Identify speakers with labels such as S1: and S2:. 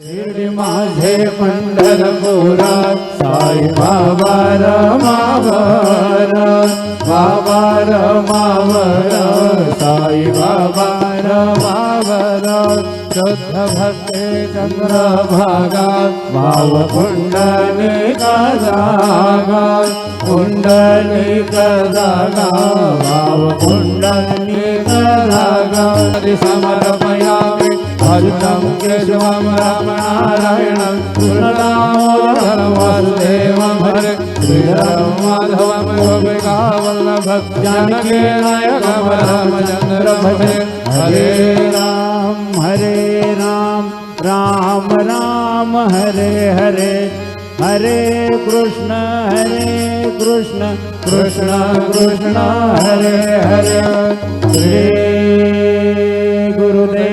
S1: शिर्डी माझे पंढरपुरात साई बाबा रमावर, बाबा रमावर, साई बाबा रमावर. शुद्ध भक्ते चंद्रभागा भाव पुंडलिका जागा, पुंडलिका जागा, भाव पुंडलिका जागा. समर्पयामि भजनं केशवं रामनारायणं कृष्णदामोदरं वासुदेवं हरे श्रीधरं माधवं गोपिकावल्लभं जानकी नायकं रामचन्द्रं भजे. हरे राम राम राम हरे हरे, हरे कृष्ण कृष्ण कृष्ण हरे हरे. श्री गुरुदेव